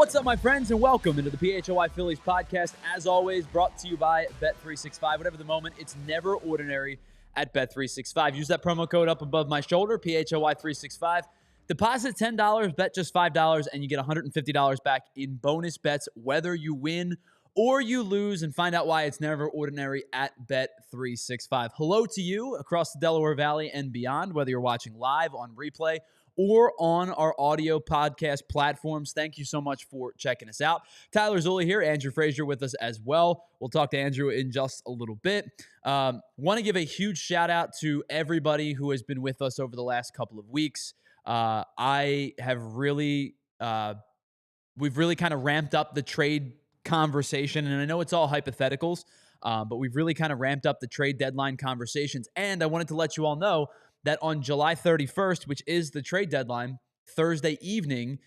What's up, my friends, and welcome into the PHLY Phillies podcast. As always, brought to you by Bet365. Whatever the moment, it's never ordinary at Bet365. Use that promo code up above my shoulder, PHLY365. Deposit $10, bet just $5, and you get $150 back in bonus bets, whether you win or you lose, and find out why it's never ordinary at Bet365. Hello to you across the Delaware Valley and beyond, whether you're watching live on replay or on our audio podcast platforms. Thank you so much for checking us out. Tyler Zulli here, Andrew Frazier with us as well. We'll talk to Andrew in just a little bit. Want to give a huge shout out to everybody who has been with us over the last couple of weeks. We've really kind of ramped up the trade conversation, and I know it's all hypotheticals, but we've really kind of ramped up the trade deadline conversations. And I wanted to let you all know that on July 31st, which is the trade deadline, Thursday evening,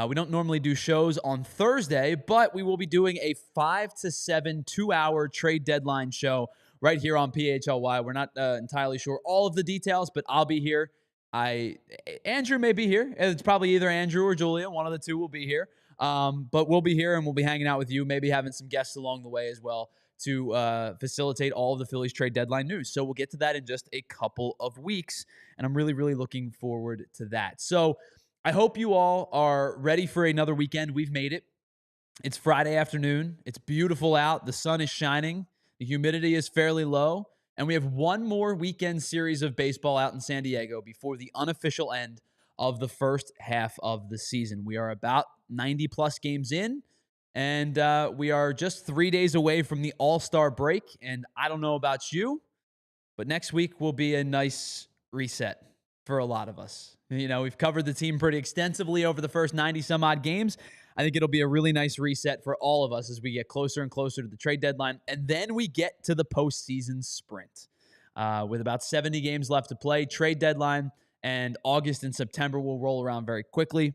we don't normally do shows on Thursday, but we will be doing a 5 to 7 2-hour trade deadline show right here on PHLY. We're not entirely sure all of the details, but I'll be here. Andrew may be here. It's probably either Andrew or Julia. One of the two will be here. But we'll be here and we'll be hanging out with you, maybe having some guests along the way as well to facilitate all of the Phillies trade deadline news. So we'll get to that in just a couple of weeks, and I'm really, really looking forward to that. So I hope you all are ready for another weekend. We've made it. It's Friday afternoon. It's beautiful out. The sun is shining. The humidity is fairly low. And we have one more weekend series of baseball out in San Diego before the unofficial end of the first half of the season. We are about 90-plus games in, and we are just 3 days away from the All-Star break. And I don't know about you, but next week will be a nice reset for a lot of us. You know, we've covered the team pretty extensively over the first 90-some-odd games. I think it'll be a really nice reset for all of us as we get closer and closer to the trade deadline. And then we get to the postseason sprint. With about 70 games left to play, trade deadline and August and September will roll around very quickly,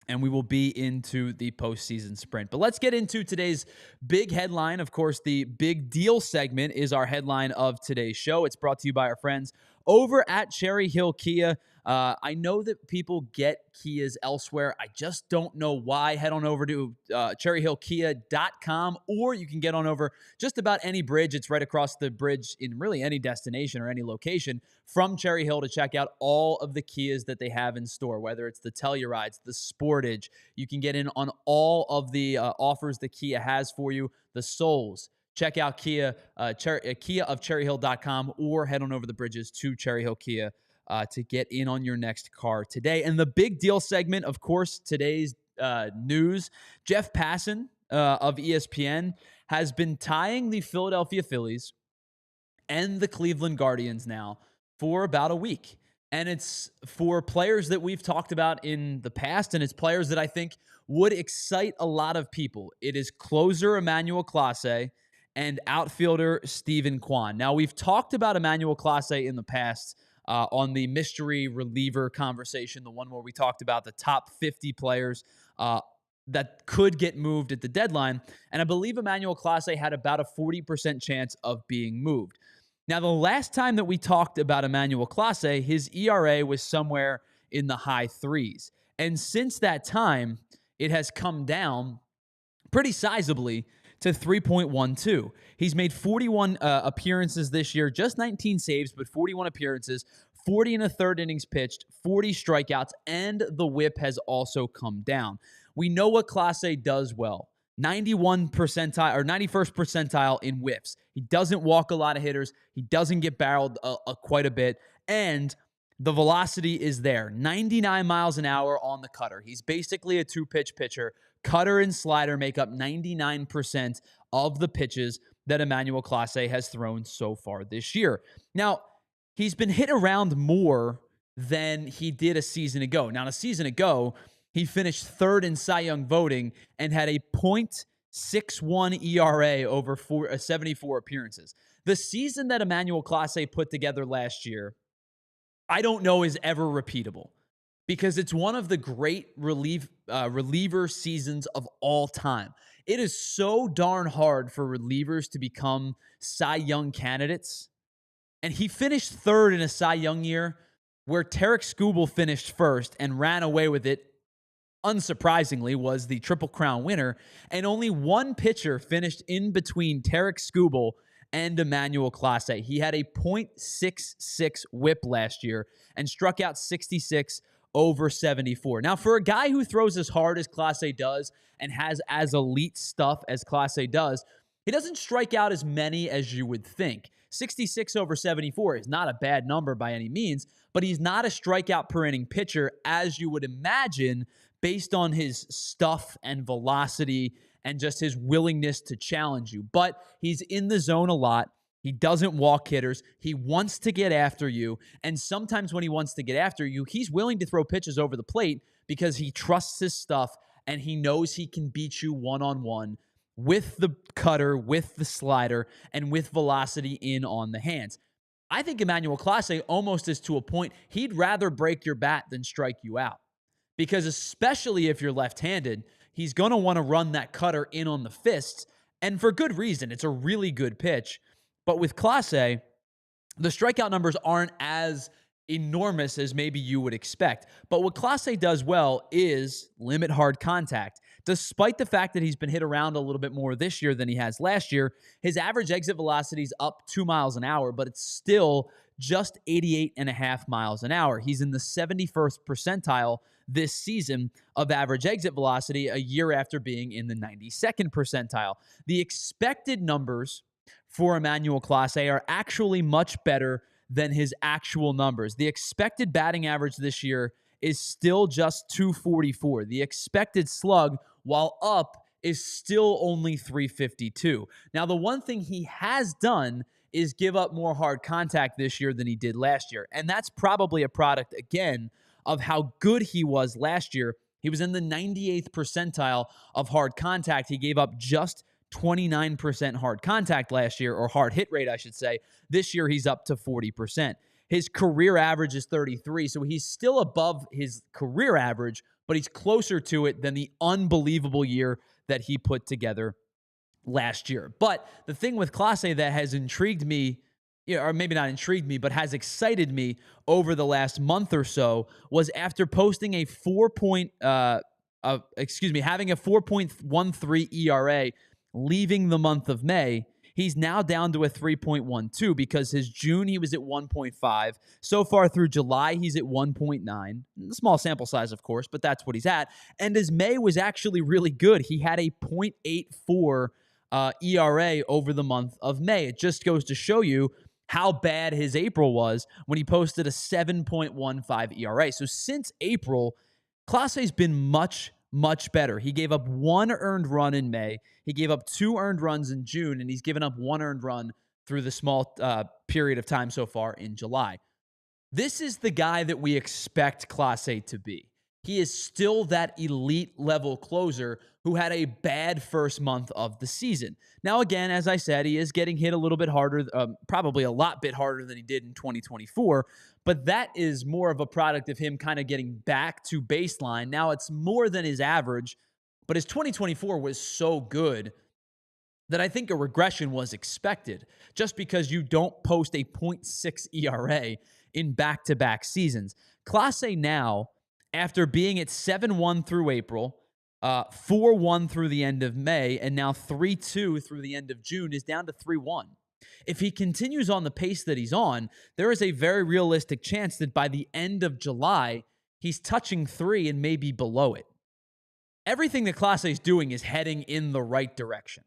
and we will be into the postseason sprint. But let's get into today's big headline. Of course, the big deal segment is our headline of today's show. It's brought to you by our friends over at Cherry Hill Kia. I know that people get Kias elsewhere. I just don't know why. Head on over to cherryhillkia.com, or you can get on over just about any bridge. It's right across the bridge in really any destination or any location from Cherry Hill to check out all of the Kias that they have in store, whether it's the Tellurides, the Sportage. You can get in on all of the offers that Kia has for you, the Souls. Check out Kia of cherryhill.com, or head on over the bridges to Cherry Hill Kia to get in on your next car today. And the big deal segment, of course, today's news. Jeff Passan of ESPN has been tying the Philadelphia Phillies and the Cleveland Guardians now for about a week. And it's for players that we've talked about in the past, and it's players that I think would excite a lot of people. It is closer Emmanuel Clase and outfielder Steven Kwan. Now, we've talked about Emmanuel Clase in the past on the mystery reliever conversation, the one where we talked about the top 50 players that could get moved at the deadline. And I believe Emmanuel Clase had about a 40% chance of being moved. Now, the last time that we talked about Emmanuel Clase, his ERA was somewhere in the high threes. And since that time, it has come down pretty sizably to 3.12. He's made 41 appearances this year, just 19 saves, but 41 appearances, 40 and a third innings pitched, 40 strikeouts, and the whip has also come down. We know what Clase does well. 91 percentile or 91st percentile in whiffs. He doesn't walk a lot of hitters. He doesn't get barreled quite a bit. And the velocity is there. 99 miles an hour on the cutter. He's basically a two-pitch pitcher. Cutter and slider make up 99% of the pitches that Emmanuel Clase has thrown so far this year. Now, he's been hit around more than he did a season ago. Now, a season ago, he finished third in Cy Young voting and had a .61 ERA over 74 appearances. The season that Emmanuel Clase put together last year, I don't know is ever repeatable, because it's one of the great reliever seasons of all time. It is so darn hard for relievers to become Cy Young candidates. And he finished third in a Cy Young year where Tarek Skubal finished first and ran away with it unsurprisingly, was the Triple Crown winner, and only one pitcher finished in between Tarek Skubal and Emmanuel Clase. He had a .66 whip last year and struck out 66 over 74. Now, for a guy who throws as hard as Clase does and has as elite stuff as Clase does, he doesn't strike out as many as you would think. 66 over 74 is not a bad number by any means, but he's not a strikeout per inning pitcher as you would imagine based on his stuff and velocity and just his willingness to challenge you. But he's in the zone a lot. He doesn't walk hitters. He wants to get after you. And sometimes when he wants to get after you, he's willing to throw pitches over the plate because he trusts his stuff and he knows he can beat you one-on-one with the cutter, with the slider, and with velocity in on the hands. I think Emmanuel Clase almost is to a point he'd rather break your bat than strike you out. Because especially if you're left-handed, he's going to want to run that cutter in on the fists, and for good reason. It's a really good pitch. But with Clase, the strikeout numbers aren't as enormous as maybe you would expect. But what Clase does well is limit hard contact. Despite the fact that he's been hit around a little bit more this year than he has last year, his average exit velocity is up 2 miles an hour, but it's still just 88.5 miles an hour. He's in the 71st percentile this season of average exit velocity, a year after being in the 92nd percentile. The expected numbers for Emmanuel Clase are actually much better than his actual numbers. The expected batting average this year is still just 244. The expected slug, while up, is still only 352. Now, the one thing he has done is give up more hard contact this year than he did last year. And that's probably a product, again, of how good he was last year. He was in the 98th percentile of hard contact. He gave up just 29% hard contact last year, or hard hit rate, I should say. This year, he's up to 40%. His career average is 33, so he's still above his career average, but he's closer to it than the unbelievable year that he put together last year. But the thing with Clase that has intrigued me, or maybe not intrigued me, but has excited me over the last month or so, was after posting a having a 4.13 ERA leaving the month of May, he's now down to a 3.12 because his June he was at 1.5. So far through July, he's at 1.9. Small sample size, of course, but that's what he's at. And his May was actually really good. He had a .84 ERA over the month of May. It just goes to show you how bad his April was when he posted a 7.15 ERA. So since April, Clase's been much better. He gave up 1 earned run in May. He gave up 2 earned runs in June, and he's given up 1 earned run through the small period of time so far in July. This is the guy that we expect Clase to be. He is still that elite level closer who had a bad first month of the season. Now, again, as I said, he is getting hit a little bit harder, probably a lot bit harder than he did in 2024, but that is more of a product of him kind of getting back to baseline. Now, it's more than his average, but his 2024 was so good that I think a regression was expected just because you don't post a .6 ERA in back-to-back seasons. Clase now, after being at 7-1 through April, 4-1 through the end of May, and now 3-2 through the end of June, is down to 3-1. If he continues on the pace that he's on, there is a very realistic chance that by the end of July, he's touching 3 and maybe below it. Everything that Clase is doing is heading in the right direction.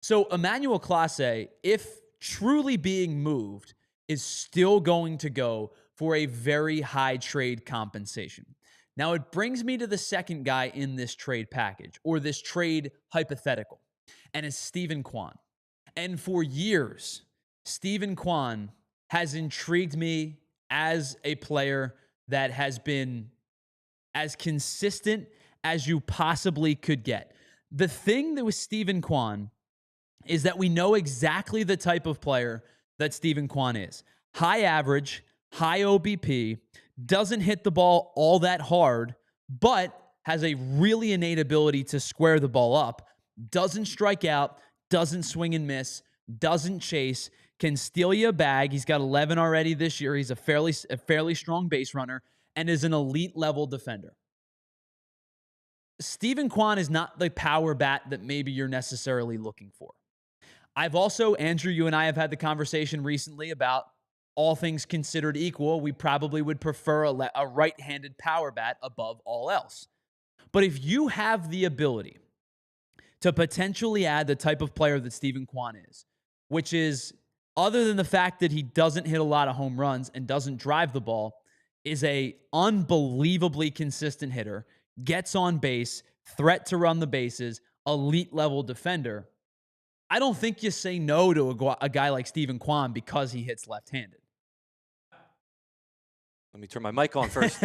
So Emmanuel Clase, if truly being moved, is still going to go for a very high trade compensation. Now, it brings me to the second guy in this trade package, or this trade hypothetical, and it's Steven Kwan. And for years, Steven Kwan has intrigued me as a player that has been as consistent as you possibly could get. The thing that with Steven Kwan is that we know exactly the type of player that Steven Kwan is. High average, high OBP, doesn't hit the ball all that hard, but has a really innate ability to square the ball up, doesn't strike out, doesn't swing and miss, doesn't chase, can steal you a bag. He's got 11 already this year. He's a fairly strong base runner and is an elite level defender. Steven Kwan is not the power bat that maybe you're necessarily looking for. I've also, Andrew, you and I have had the conversation recently about all things considered equal, we probably would prefer a right-handed power bat above all else. But if you have the ability to potentially add the type of player that Steven Kwan is, which is, other than the fact that he doesn't hit a lot of home runs and doesn't drive the ball, is a unbelievably consistent hitter, gets on base, threat to run the bases, elite level defender, I don't think you say no to a guy like Steven Kwan because he hits left-handed. Let me turn my mic on first.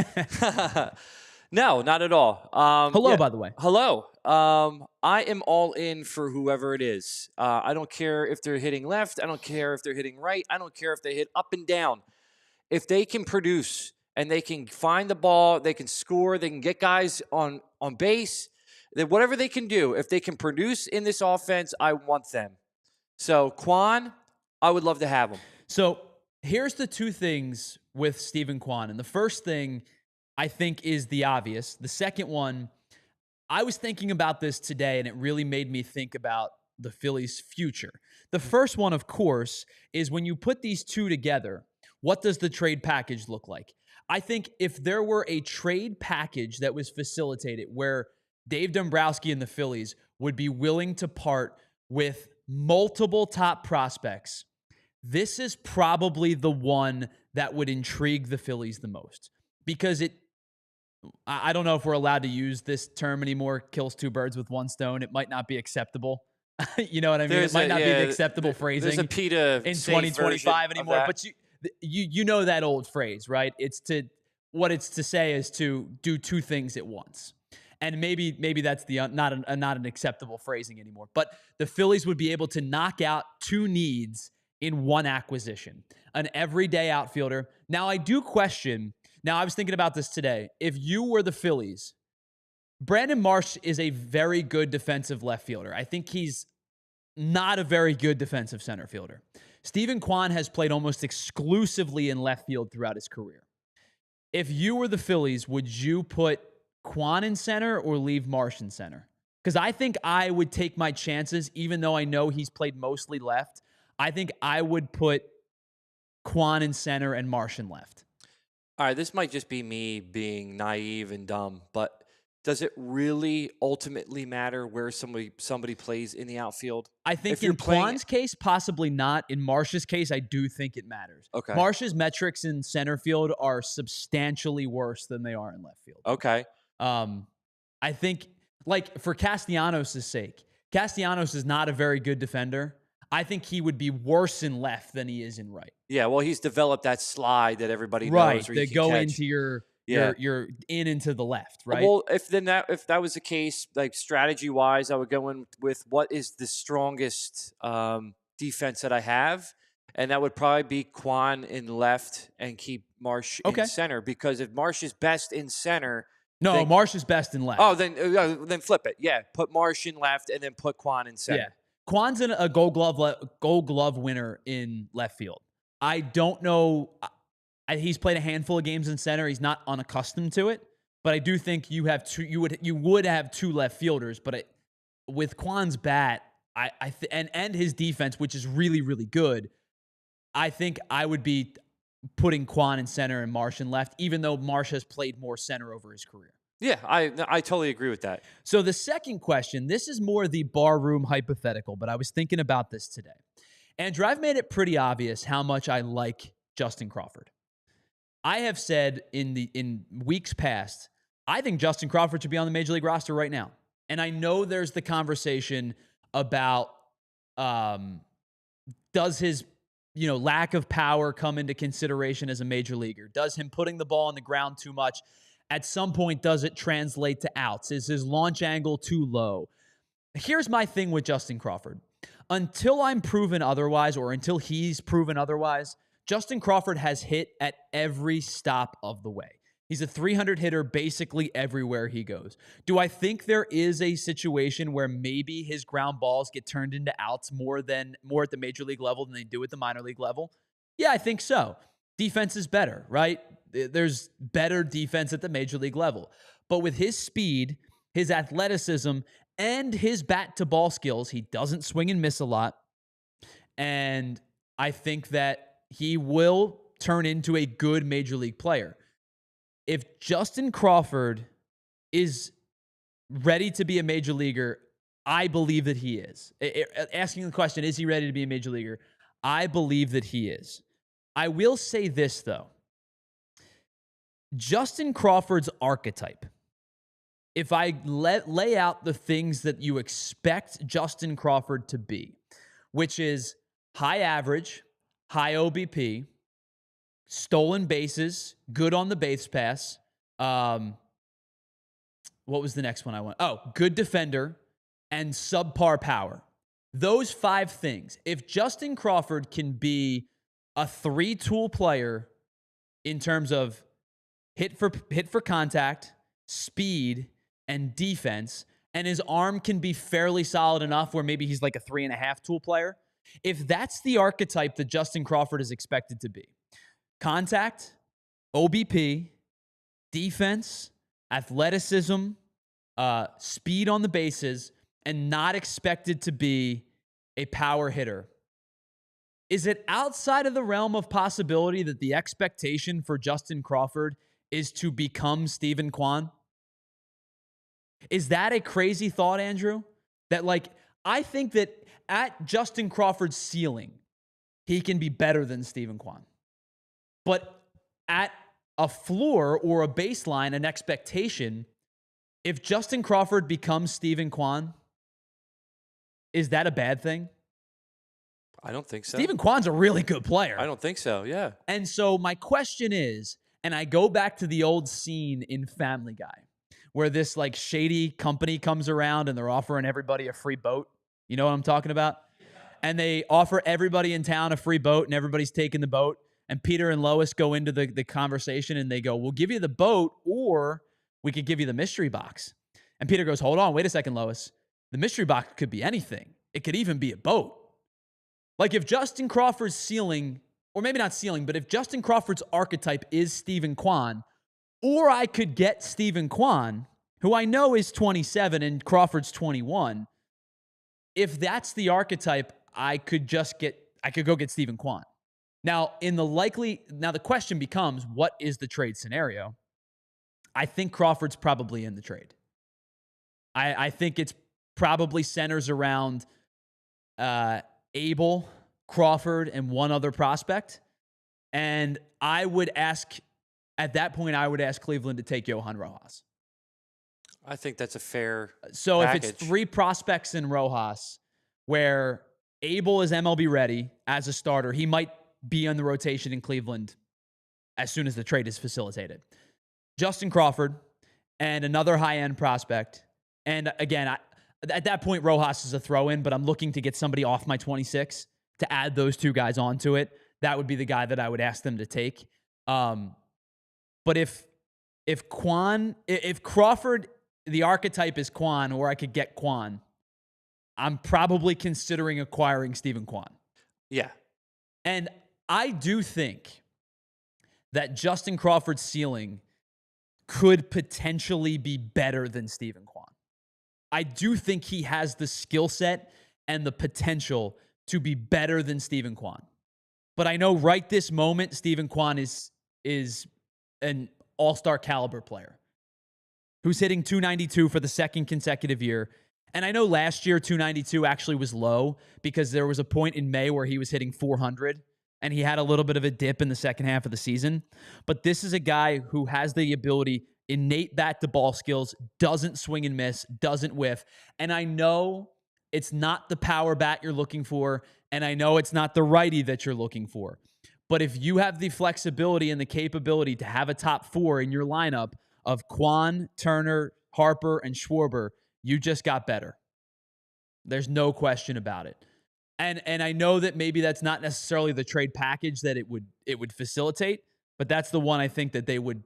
No, not at all. Hello, by the way. Hello. I am all in for whoever it is. I don't care if they're hitting left. I don't care if they're hitting right. I don't care if they hit up and down. If they can produce and they can find the ball, they can score, they can get guys on base, then whatever they can do, if they can produce in this offense, I want them. So Kwan, I would love to have him. So here's the two things with Steven Kwan. And the first thing I think is the obvious. The second one, I was thinking about this today, and it really made me think about the Phillies' future. The first one, of course, is when you put these two together, what does the trade package look like? I think if there were a trade package that was facilitated where Dave Dombrowski and the Phillies would be willing to part with multiple top prospects, this is probably the one that would intrigue the Phillies the most. Because I don't know if we're allowed to use this term anymore, kills two birds with one stone. It might not be acceptable. You know what I mean? It might not be the acceptable phrasing there's a PETA in 2025 anymore. But you know that old phrase, right? What it's to say is to do two things at once. And maybe that's not an acceptable phrasing anymore. But the Phillies would be able to knock out two needs in one acquisition. An everyday outfielder. Now, I do question. Now, I was thinking about this today. If you were the Phillies, Brandon Marsh is a very good defensive left fielder. I think he's not a very good defensive center fielder. Steven Kwan has played almost exclusively in left field throughout his career. If you were the Phillies, would you put Kwan in center or leave Marsh in center? Because I think I would take my chances, even though I know he's played mostly left. I think I would put Kwan in center and Marsh in left. All right, this might just be me being naive and dumb, but does it really ultimately matter where somebody plays in the outfield? I think in Kwan's case, possibly not. In Marsh's case, I do think it matters. Okay. Marsh's metrics in center field are substantially worse than they are in left field. Okay. I think, like, for Castellanos' sake, Castellanos is not a very good defender. I think he would be worse in left than he is in right. Yeah, well, he's developed that slide that everybody knows. Right, that go into your into the left, right? Well, if that was the case, like strategy-wise, I would go in with what is the strongest defense that I have, and that would probably be Kwan in left and keep Marsh in center. Because if Marsh is best in center... No, Marsh is best in left. Oh, then flip it. Yeah, put Marsh in left and then put Kwan in center. Yeah. Kwan's a Gold Glove winner in left field. I don't know. He's played a handful of games in center. He's not unaccustomed to it, but I do think you would have two left fielders. But with Kwan's bat, and his defense, which is really, really good, I think I would be putting Kwan in center and Marsh in left, even though Marsh has played more center over his career. Yeah, I totally agree with that. So the second question, this is more the barroom hypothetical, but I was thinking about this today. Andrew, I've made it pretty obvious how much I like Justin Crawford. I have said in weeks past, I think Justin Crawford should be on the Major League roster right now. And I know there's the conversation about does his lack of power come into consideration as a major leaguer? Does him putting the ball on the ground too much at some point, does it translate to outs? Is his launch angle too low? Here's my thing with Justin Crawford. Until I'm proven otherwise, or until he's proven otherwise, Justin Crawford has hit at every stop of the way. He's a 300 hitter basically everywhere he goes. Do I think there is a situation where maybe his ground balls get turned into outs more at the major league level than they do at the minor league level? Yeah, I think so. Defense is better, right? There's better defense at the major league level. But with his speed, his athleticism, and his bat to ball skills. He doesn't swing and miss a lot. And I think that he will turn into a good major league player. If Justin Crawford is ready to be a major leaguer, I believe that he is. Asking the question, is he ready to be a major leaguer? I believe that he is. I will say this, though. Justin Crawford's archetype, if I lay out the things that you expect Justin Crawford to be, which is high average, high OBP, stolen bases, good on the base pass. What was the next one I want? Oh, good defender and subpar power. Those 5 things. If Justin Crawford can be a 3-tool player in terms of hit for contact, speed, and defense, and his arm can be fairly solid enough where maybe he's like a 3.5-tool player, if that's the archetype that Justin Crawford is expected to be, contact, OBP, defense, athleticism, speed on the bases, and not expected to be a power hitter, is it outside of the realm of possibility that the expectation for Justin Crawford is to become Steven Kwan? Is that a crazy thought, Andrew? That, like, I think that at Justin Crawford's ceiling, he can be better than Steven Kwan. But at a floor or a baseline, an expectation, if Justin Crawford becomes Steven Kwan, is that a bad thing? I don't think so. Steven Kwan's a really good player. I don't think so, yeah. And so my question is, and I go back to the old scene in Family Guy, where this like shady company comes around and they're offering everybody a free boat. You know what I'm talking about? And they offer everybody in town a free boat and everybody's taking the boat. And Peter and Lois go into the conversation and they go, we'll give you the boat or we could give you the mystery box. And Peter goes, hold on, wait a second, Lois. The mystery box could be anything. It could even be a boat. Like if Justin Crawford's ceiling, or maybe not ceiling, but if Justin Crawford's archetype is Steven Kwan, or I could get Steven Kwan, who I know is 27 and Crawford's 21, if that's the archetype, I could go get Steven Kwan. Now, the question becomes, what is the trade scenario? I think Crawford's probably in the trade. I think it's probably centers around Abel, Crawford, and one other prospect. And at that point, I would ask Cleveland to take Johan Rojas. I think that's a fair So package. If it's 3 prospects in Rojas, where Abel is MLB ready as a starter, he might be on the rotation in Cleveland as soon as the trade is facilitated. Justin Crawford and another high-end prospect. And again, at that point, Rojas is a throw-in, but I'm looking to get somebody off my 26 to add those 2 guys onto it. That would be the guy that I would ask them to take. But if Crawford, the archetype is Kwan, or I could get Kwan, I'm probably considering acquiring Steven Kwan. Yeah. And I do think that Justin Crawford's ceiling could potentially be better than Steven Kwan. I do think he has the skill set and the potential to be better than Steven Kwan. But I know right this moment, Steven Kwan is an all-star caliber player who's hitting 292 for the 2nd consecutive year. And I know last year 292 actually was low because there was a point in May where he was hitting 400 and he had a little bit of a dip in the second half of the season. But this is a guy who has the ability, innate bat to ball skills, doesn't swing and miss, doesn't whiff. And I know it's not the power bat you're looking for, and I know it's not the righty that you're looking for. But if you have the flexibility and the capability to have a top 4 in your lineup of Kwan, Turner, Harper, and Schwarber, you just got better. There's no question about it. And I know that maybe that's not necessarily the trade package that it would facilitate, but that's the one I think that they would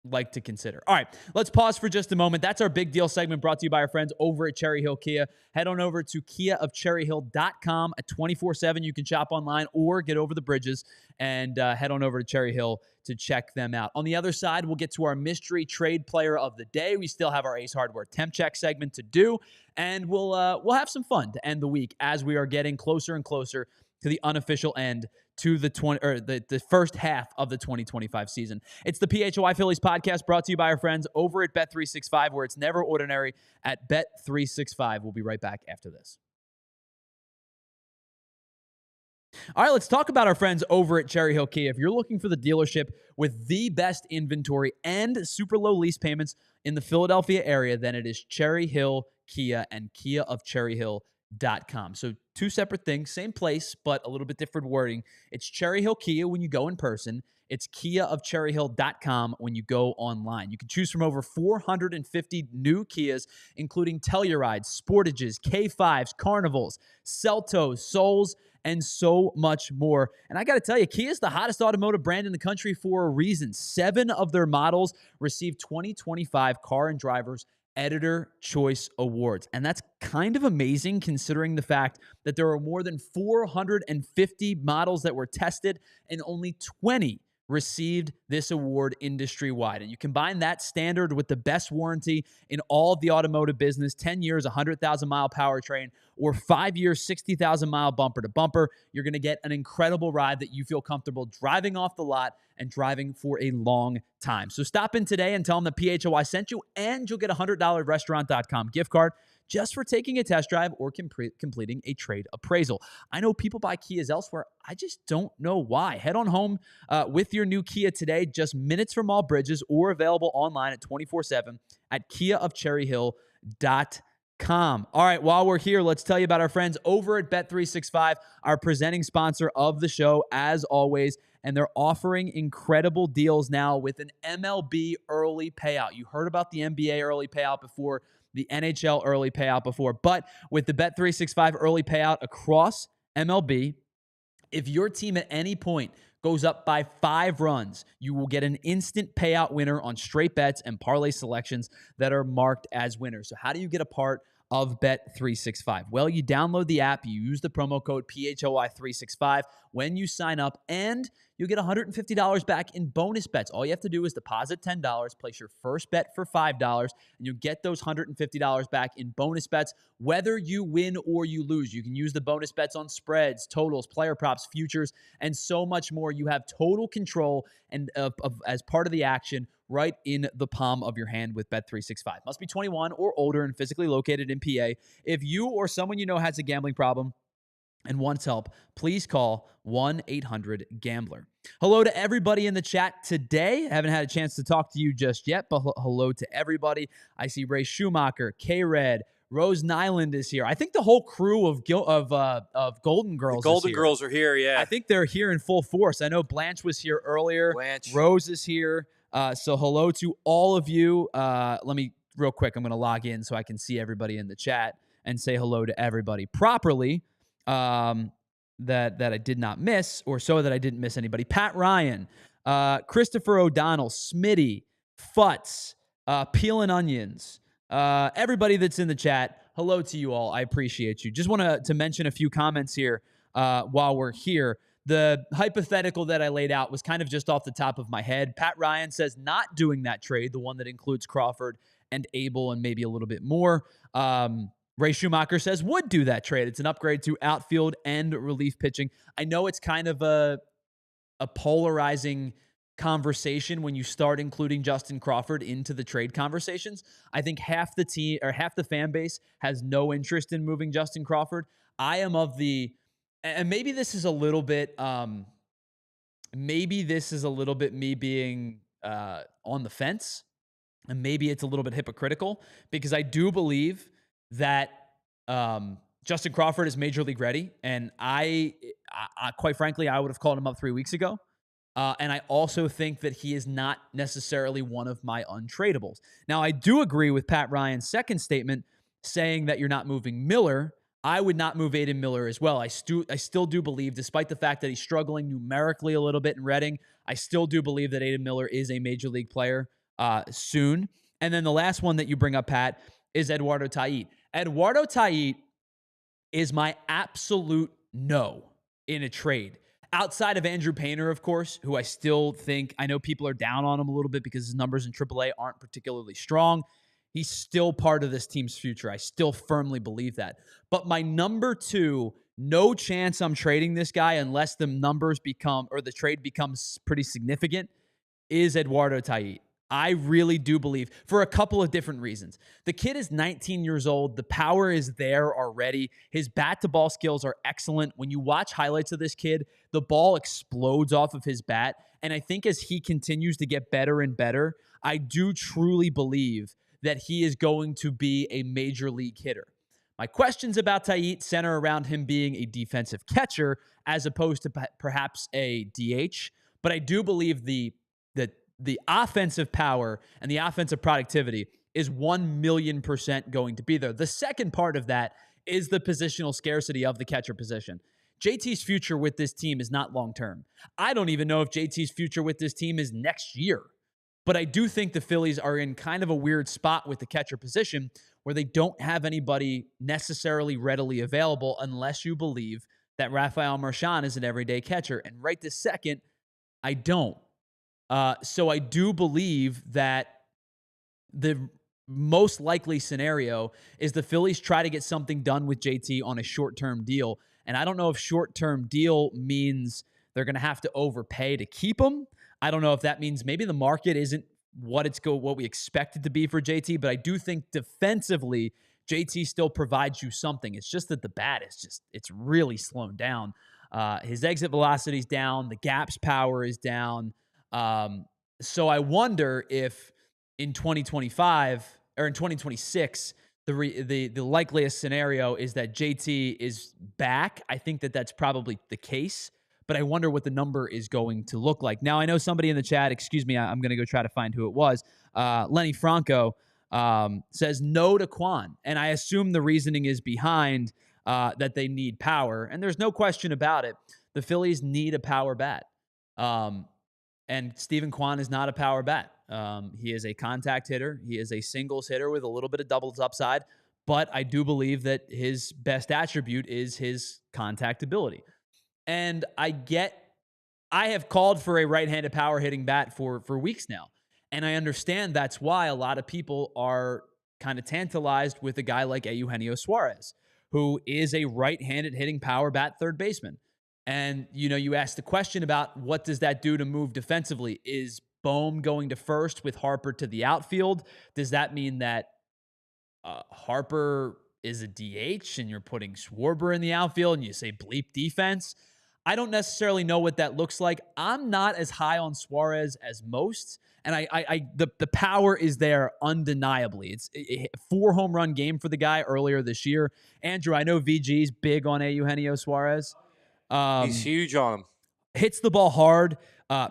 like to consider. All right, let's pause for just a moment. That's our big deal segment brought to you by our friends over at Cherry Hill Kia. Head on over to kiaofcherryhill.com at 24/7. You can shop online or get over the bridges and head on over to Cherry Hill to check them out. On the other side, we'll get to our mystery trade player of the day. We still have our Ace Hardware temp check segment to do, and we'll have some fun to end the week as we are getting closer and closer to the unofficial end to the first half of the 2025 season. It's the PHLY Phillies podcast brought to you by our friends over at Bet365, where it's never ordinary at Bet365. We'll be right back after this. All right, let's talk about our friends over at Cherry Hill Kia. If you're looking for the dealership with the best inventory and super low lease payments in the Philadelphia area, then it is Cherry Hill Kia and kiaofcherryhill.com. So two separate things, same place, but a little bit different wording. It's Cherry Hill Kia when you go in person. It's kiaofcherryhill.com when you go online. You can choose from over 450 new Kias, including Tellurides, Sportages, K5s, Carnivals, Celtos, Souls, and so much more. And I got to tell you, Kia is the hottest automotive brand in the country for a reason. 7 of their models received 2025 Car and Drivers Editor Choice Awards. And that's kind of amazing considering the fact that there are more than 450 models that were tested and only 20 received this award industry-wide. And you combine that standard with the best warranty in all of the automotive business, 10 years, 100,000-mile powertrain, or 5 years, 60,000-mile bumper-to-bumper, you're going to get an incredible ride that you feel comfortable driving off the lot and driving for a long time. So stop in today and tell them that PHLY sent you, and you'll get a $100 restaurant.com gift card just for taking a test drive or completing a trade appraisal. I know people buy Kias elsewhere. I just don't know why. Head on home with your new Kia today, just minutes from all bridges, or available online at 24/7 at kiaofcherryhill.com. All right, while we're here, let's tell you about our friends over at Bet365, our presenting sponsor of the show, as always. And they're offering incredible deals now with an MLB early payout. You heard about the NBA early payout before, the NHL early payout before, but with the Bet365 early payout across MLB, if your team at any point goes up by 5 runs, you will get an instant payout winner on straight bets and parlay selections that are marked as winners. So how do you get a part of Bet365? Well, you download the app, you use the promo code PHLY365 when you sign up, and you'll get $150 back in bonus bets. All you have to do is deposit $10, place your first bet for $5, and you'll get those $150 back in bonus bets, whether you win or you lose. You can use the bonus bets on spreads, totals, player props, futures, and so much more. You have total control and as part of the action right in the palm of your hand with Bet365. Must be 21 or older and physically located in PA. If you or someone you know has a gambling problem and wants help, please call 1-800-GAMBLER. Hello to everybody in the chat today. I haven't had a chance to talk to you just yet, but hello to everybody. I see Ray Schumacher, K-Red, Rose Nyland is here. I think the whole crew of Golden Girls The Golden is here. Girls are here, yeah. I think they're here in full force. I know Blanche was here earlier. Blanche. Rose is here. So hello to all of you. Let me, real quick, I'm going to log in so I can see everybody in the chat and say hello to everybody properly. That I did not miss, or so that I didn't miss anybody. Pat Ryan, Christopher O'Donnell, Smitty, Futz, Peeling Onions, everybody that's in the chat, hello to you all. I appreciate you. Just want to mention a few comments here while we're here. The hypothetical that I laid out was kind of just off the top of my head. Pat Ryan says not doing that trade, the one that includes Crawford and Abel and maybe a little bit more. Ray Schumacher says would do that trade. It's an upgrade to outfield and relief pitching. I know it's kind of a polarizing conversation when you start including Justin Crawford into the trade conversations. I think half the team or half the fan base has no interest in moving Justin Crawford. I am of the, and maybe this is a little bit me being on the fence, and maybe it's a little bit hypocritical, because I do believe that Justin Crawford is major league ready, and I quite frankly, I would have called him up 3 weeks ago. And I also think that he is not necessarily one of my untradables. Now, I do agree with Pat Ryan's second statement saying that you're not moving Miller. I would not move Aiden Miller as well. I still do believe, despite the fact that he's struggling numerically a little bit in Reading, I still do believe that Aiden Miller is a major league player. soon. And then the last one that you bring up, Pat, is Eduardo Tait. Eduardo Tait is my absolute no in a trade. Outside of Andrew Painter, of course, who I still think, I know people are down on him a little bit because his numbers in AAA aren't particularly strong. He's still part of this team's future. I still firmly believe that. But my number two, no chance I'm trading this guy unless the numbers become, or the trade becomes pretty significant, is Eduardo Tait. I really do believe, for a couple of different reasons. The kid is 19 years old. The power is there already. His bat-to-ball skills are excellent. When you watch highlights of this kid, the ball explodes off of his bat. And I think as he continues to get better and better, I do truly believe that he is going to be a major league hitter. My questions about Tait center around him being a defensive catcher as opposed to perhaps a DH. But I do believe the offensive power and the offensive productivity is 1,000,000% going to be there. The second part of that is the positional scarcity of the catcher position. JT's future with this team is not long-term. I don't even know if JT's future with this team is next year. But I do think the Phillies are in kind of a weird spot with the catcher position where they don't have anybody necessarily readily available unless you believe that Rafael Marchand is an everyday catcher. And right this second, I don't. So I do believe that the most likely scenario is the Phillies try to get something done with JT on a short-term deal. And I don't know if short-term deal means they're going to have to overpay to keep him. I don't know if that means maybe the market isn't what we expect it to be for JT, but I do think defensively, JT still provides you something. It's just that the bat is it's really slowed down. His exit velocity is down. The gap's power is down. So I wonder if in 2025 or in 2026, the likeliest scenario is that JT is back. I think that that's probably the case, but I wonder what the number is going to look like. Now, I know somebody in the chat, excuse me, I'm going to go try to find who it was. Lenny Franco says no to Kwan. And I assume the reasoning is behind that they need power. And there's no question about it. The Phillies need a power bat. And Steven Kwan is not a power bat. He is a contact hitter. He is a singles hitter with a little bit of doubles upside. But I do believe that his best attribute is his contact ability. And I have called for a right-handed power hitting bat for weeks now. And I understand that's why a lot of people are kind of tantalized with a guy like Eugenio Suarez, who is a right-handed hitting power bat third baseman. And, you asked the question about what does that do to move defensively? Is Bohm going to first with Harper to the outfield? Does that mean that Harper is a DH and you're putting Schwarber in the outfield and you say bleep defense? I don't necessarily know what that looks like. I'm not as high on Suarez as most. And the power is there undeniably. It's a 4 home run game for the guy earlier this year. Andrew, I know VG's big on Eugenio Suarez. He's huge on him. Hits the ball hard,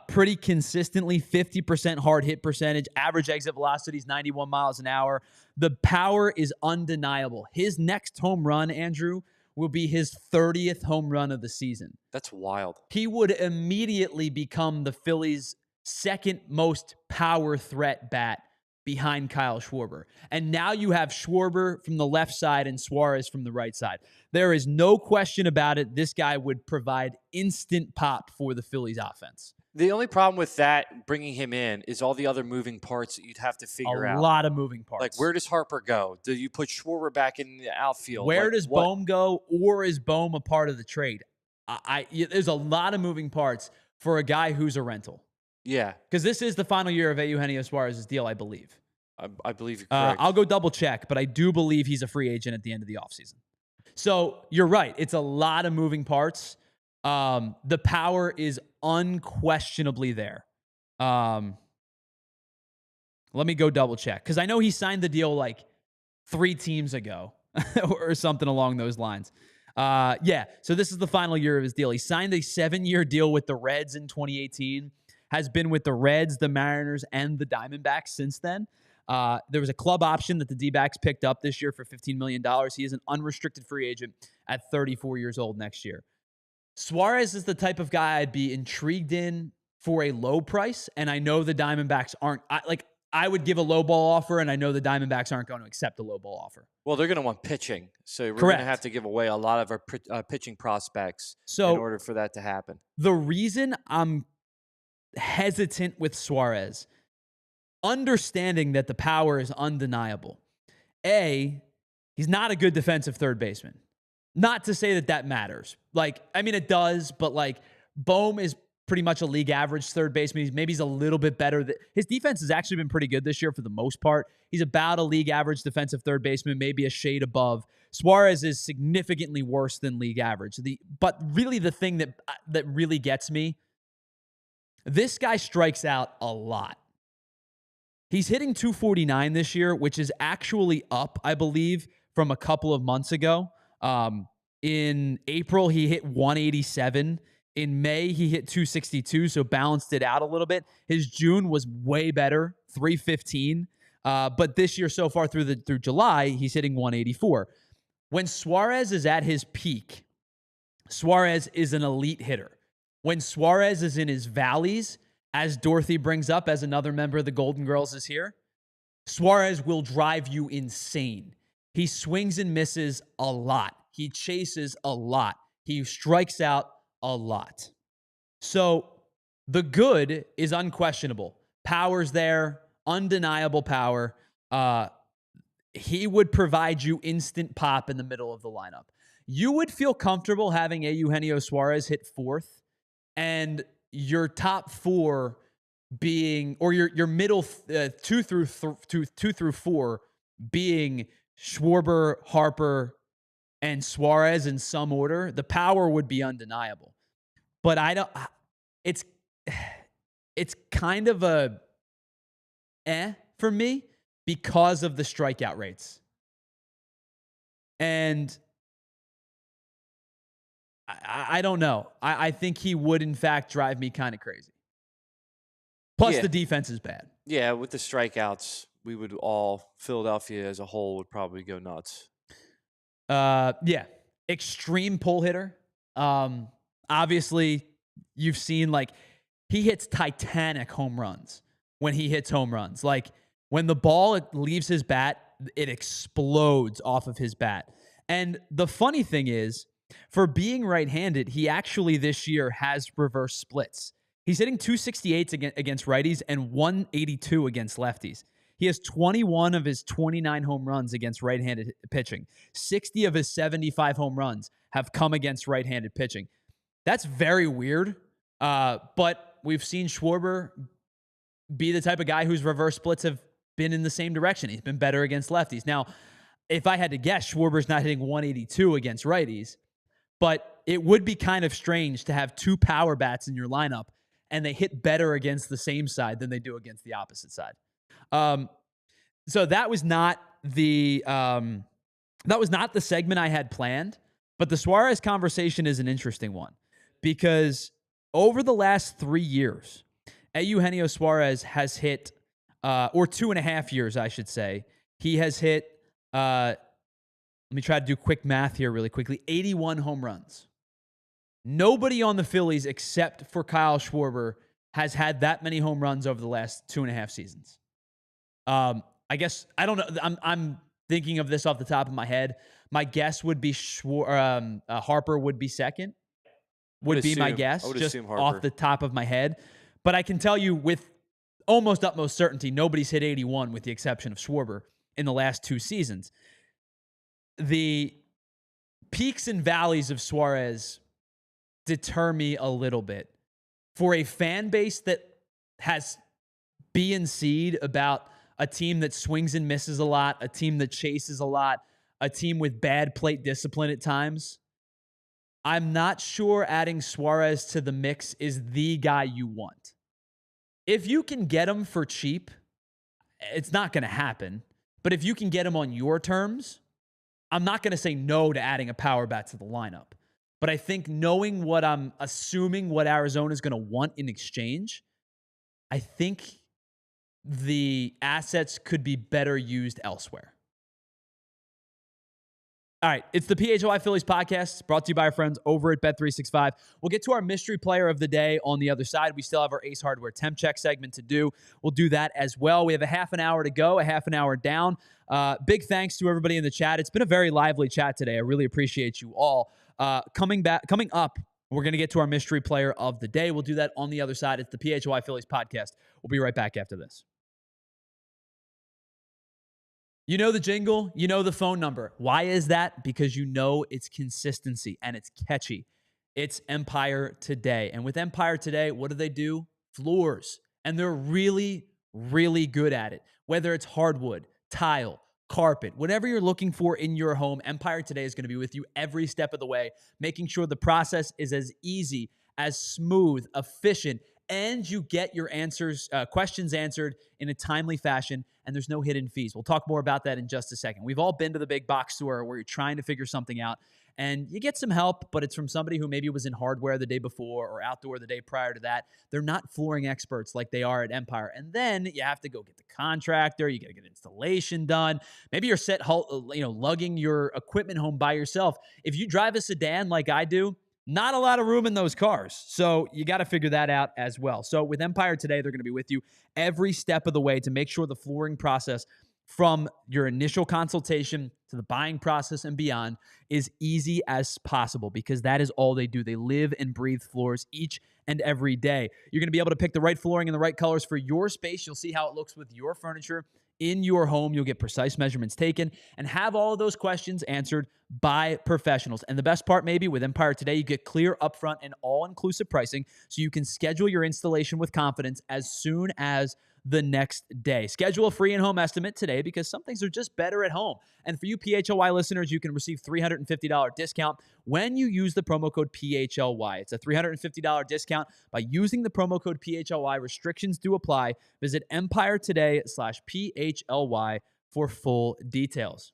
pretty consistently, 50% hard hit percentage. Average exit velocity is 91 miles an hour. The power is undeniable. His next home run, Andrew, will be his 30th home run of the season. That's wild. He would immediately become the Phillies' second most power threat bat behind Kyle Schwarber. And now you have Schwarber from the left side and Suarez from the right side. There is no question about it. This guy would provide instant pop for the Phillies offense. The only problem with that, bringing him in, is all the other moving parts that you'd have to figure out. A lot of moving parts. Like, where does Harper go? Do you put Schwarber back in the outfield? Where does Bohm go, or is Bohm a part of the trade? There's a lot of moving parts for a guy who's a rental. Yeah. Because this is the final year of Eugenio Suarez's deal, I believe. I believe you're correct. I'll go double check, but I do believe he's a free agent at the end of the offseason. So you're right. It's a lot of moving parts. The power is unquestionably there. Let me go double check. Because I know he signed the deal like 3 teams ago or something along those lines. Yeah, so this is the final year of his deal. He signed a 7-year deal with the Reds in 2018. Has been with the Reds, the Mariners, and the Diamondbacks since then. There was a club option that the D-backs picked up this year for $15 million. He is an unrestricted free agent at 34 years old next year. Suarez is the type of guy I'd be intrigued in for a low price, and I know the Diamondbacks aren't. I would give a low ball offer, and I know the Diamondbacks aren't going to accept a low ball offer. Well, they're going to want pitching, so we're going to have to give away a lot of our pitching prospects in order for that to happen. The reason I'm hesitant with Suarez, understanding that the power is undeniable. A, he's not a good defensive third baseman. Not to say that that matters. Like, I mean, it does, but like, Bohm is pretty much a league average third baseman. Maybe he's a little bit better. His defense has actually been pretty good this year for the most part. He's about a league average defensive third baseman, maybe a shade above. Suarez is significantly worse than league average. But really the thing that really gets me, this guy strikes out a lot. He's hitting 249 this year, which is actually up, I believe, from a couple of months ago. In April, he hit 187. In May, he hit 262, so balanced it out a little bit. His June was way better, 315. But this year so far through July, he's hitting 184. When Suarez is at his peak, Suarez is an elite hitter. When Suarez is in his valleys, as Dorothy brings up, as another member of the Golden Girls is here, Suarez will drive you insane. He swings and misses a lot. He chases a lot. He strikes out a lot. So the good is unquestionable. Power's there, undeniable power. He would provide you instant pop in the middle of the lineup. You would feel comfortable having Eugenio Suarez hit fourth and your top four being, or your middle two through four being Schwarber, Harper, and Suarez in some order. The power would be undeniable. But it's kind of a for me because of the strikeout rates. And I don't know. I think he would, in fact, drive me kind of crazy. Plus, the defense is bad. Yeah, with the strikeouts, we would Philadelphia as a whole would probably go nuts. Yeah. Extreme pull hitter. Obviously, you've seen, like, he hits titanic home runs when he hits home runs. Like, when the ball leaves his bat, it explodes off of his bat. And the funny thing is, for being right-handed, he actually this year has reverse splits. He's hitting 268 against righties and 182 against lefties. He has 21 of his 29 home runs against right-handed pitching. 60 of his 75 home runs have come against right-handed pitching. That's very weird, but we've seen Schwarber be the type of guy whose reverse splits have been in the same direction. He's been better against lefties. Now, if I had to guess, Schwarber's not hitting 182 against righties, but it would be kind of strange to have two power bats in your lineup and they hit better against the same side than they do against the opposite side. So that was not the segment I had planned, but the Suarez conversation is an interesting one because over the last 3 years, Eugenio Suarez has hit, or 2.5 years, I should say, he has hit, let me try to do quick math here really quickly, 81 home runs. Nobody on the Phillies except for Kyle Schwarber has had that many home runs over the last 2.5 seasons. I guess, I don't know. I'm thinking of this off the top of my head. My guess would be Harper would be second. Would be my guess, just off the top of my head. But I can tell you with almost utmost certainty, nobody's hit 81 with the exception of Schwarber in the last 2 seasons. The peaks and valleys of Suarez deter me a little bit. For a fan base that has B and C'd about a team that swings and misses a lot, a team that chases a lot, a team with bad plate discipline at times, I'm not sure adding Suarez to the mix is the guy you want. If you can get him for cheap, it's not going to happen. But if you can get him on your terms, I'm not going to say no to adding a power bat to the lineup. But I think knowing what I'm assuming what Arizona is going to want in exchange, I think the assets could be better used elsewhere. All right, it's the PHLY Phillies podcast brought to you by our friends over at Bet365. We'll get to our mystery player of the day on the other side. We still have our Ace Hardware temp check segment to do. We'll do that as well. We have a half an hour to go, a half an hour down. Big thanks to everybody in the chat. It's been a very lively chat today. I really appreciate you all. Coming up, we're going to get to our mystery player of the day. We'll do that on the other side. It's the PHLY Phillies podcast. We'll be right back after this. You know the jingle, you know the phone number. Why is that? Because you know it's consistency and it's catchy. It's Empire Today. And with Empire Today, what do? Floors. And they're really, really good at it. Whether it's hardwood, tile, carpet, whatever you're looking for in your home, Empire Today is going to be with you every step of the way, making sure the process is as easy, as smooth, efficient, and you get your questions answered in a timely fashion, and there's no hidden fees. We'll talk more about that in just a second. We've all been to the big box store where you're trying to figure something out, and you get some help, but it's from somebody who maybe was in hardware the day before or outdoor the day prior to that. They're not flooring experts like they are at Empire. And then you have to go get the contractor. You got to get installation done. Maybe you're lugging your equipment home by yourself. If you drive a sedan like I do, not a lot of room in those cars. So you got to figure that out as well. So with Empire Today, they're going to be with you every step of the way to make sure the flooring process from your initial consultation to the buying process and beyond is easy as possible, because that is all they do. They live and breathe floors each and every day. You're going to be able to pick the right flooring and the right colors for your space. You'll see how it looks with your furniture in your home. You'll get precise measurements taken and have all of those questions answered by professionals. And the best part, maybe, with Empire Today, you get clear, upfront, and all-inclusive pricing so you can schedule your installation with confidence as soon as the next day. Schedule a free in-home estimate today, because some things are just better at home. And for you PHLY listeners, you can receive $350 discount when you use the promo code PHLY. It's a $350 discount by using the promo code PHLY. Restrictions do apply. Visit EmpireToday.com/PHLY for full details.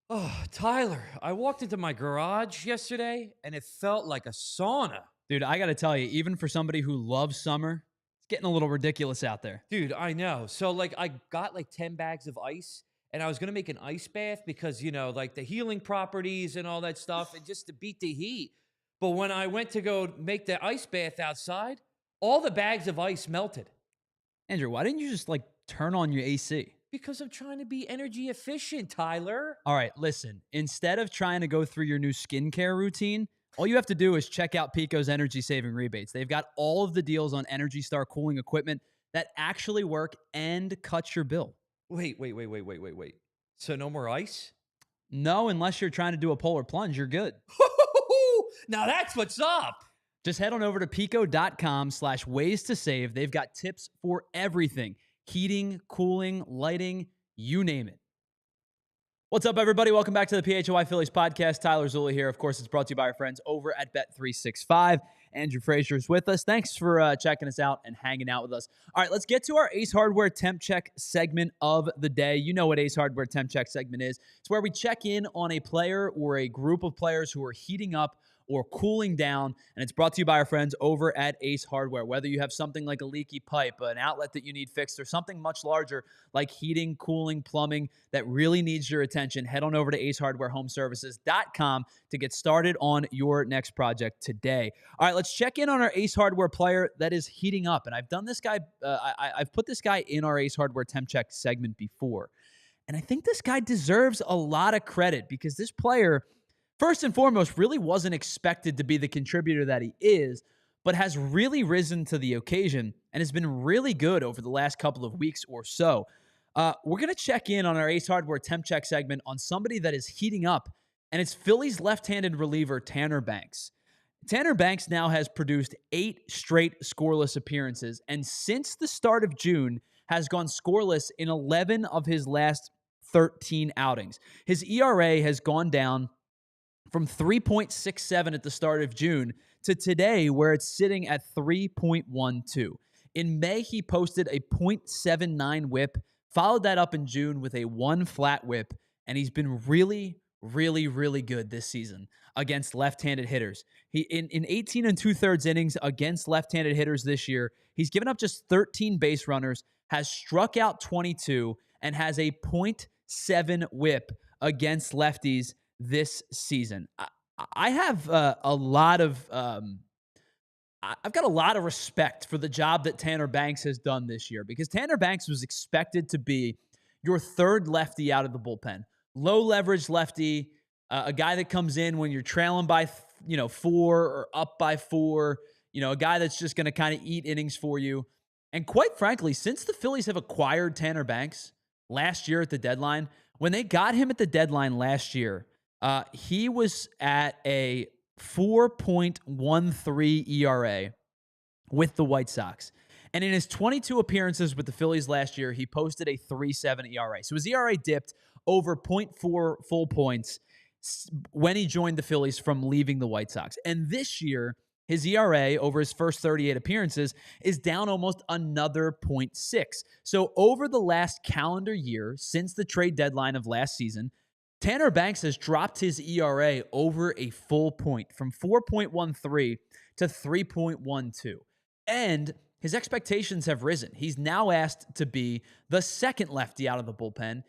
Oh, Tyler, I walked into my garage yesterday and it felt like a sauna. Dude, I got to tell you, even for somebody who loves summer, it's getting a little ridiculous out there. Dude, I know. So, I got 10 bags of ice, and I was going to make an ice bath because, the healing properties and all that stuff, and just to beat the heat. But when I went to go make the ice bath outside, all the bags of ice melted. Andrew, why didn't you just, turn on your AC? Because I'm trying to be energy efficient, Tyler. All right, listen. Instead of trying to go through your new skincare routine, all you have to do is check out Pico's energy-saving rebates. They've got all of the deals on Energy Star cooling equipment that actually work and cut your bill. Wait. So no more ice? No, unless you're trying to do a polar plunge, you're good. Now that's what's up. Just head on over to pico.com/ways to save. They've got tips for everything. Heating, cooling, lighting, you name it. What's up, everybody? Welcome back to the PHLY Phillies podcast. Tyler Zula here. Of course, it's brought to you by our friends over at Bet365. Andrew Frazier is with us. Thanks for checking us out and hanging out with us. All right, let's get to our Ace Hardware Temp Check segment of the day. You know what Ace Hardware Temp Check segment is. It's where we check in on a player or a group of players who are heating up or cooling down, and it's brought to you by our friends over at Ace Hardware. Whether you have something like a leaky pipe, an outlet that you need fixed, or something much larger like heating, cooling, plumbing that really needs your attention, head on over to acehardwarehomeservices.com to get started on your next project today. All right, let's check in on our Ace Hardware player that is heating up, and I've done this guy. I've put this guy in our Ace Hardware Temp Check segment before, and I think this guy deserves a lot of credit because this player, first and foremost, really wasn't expected to be the contributor that he is, but has really risen to the occasion and has been really good over the last couple of weeks or so. We're going to check in on our Ace Hardware Temp Check segment on somebody that is heating up, and it's Phillies left-handed reliever Tanner Banks. Tanner Banks now has produced 8 straight scoreless appearances, and since the start of June has gone scoreless in 11 of his last 13 outings. His ERA has gone down from 3.67 at the start of June to today, where it's sitting at 3.12. In May, he posted a .79 whip, followed that up in June with a 1 flat whip, and he's been really, really, really good this season against left-handed hitters. He in 18 and 2/3 innings against left-handed hitters this year, he's given up just 13 base runners, has struck out 22, and has a .7 whip against lefties this season. I have a lot of I've got a lot of respect for the job that Tanner Banks has done this year, because Tanner Banks was expected to be your third lefty out of the bullpen. Low leverage lefty, a guy that comes in when you're trailing by 4 or up by 4, a guy that's just going to kind of eat innings for you. And quite frankly, since the Phillies have acquired Tanner Banks last year at the deadline, when they got him at the deadline last year, he was at a 4.13 ERA with the White Sox. And in his 22 appearances with the Phillies last year, he posted a 3.7 ERA. So his ERA dipped over .4 full points when he joined the Phillies from leaving the White Sox. And this year, his ERA over his first 38 appearances is down almost another .6. So over the last calendar year, since the trade deadline of last season, Tanner Banks has dropped his ERA over a full point from 4.13 to 3.12. And his expectations have risen. He's now asked to be the second lefty out of the bullpen,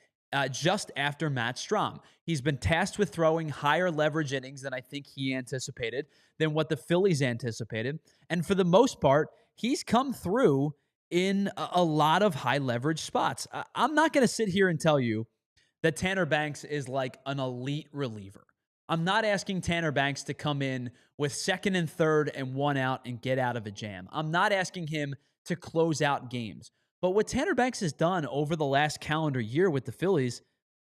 just after Matt Strahm. He's been tasked with throwing higher leverage innings than I think he anticipated, than what the Phillies anticipated. And for the most part, he's come through in a lot of high leverage spots. I'm not going to sit here and tell you that Tanner Banks is like an elite reliever. I'm not asking Tanner Banks to come in with second and third and one out and get out of a jam. I'm not asking him to close out games. But what Tanner Banks has done over the last calendar year with the Phillies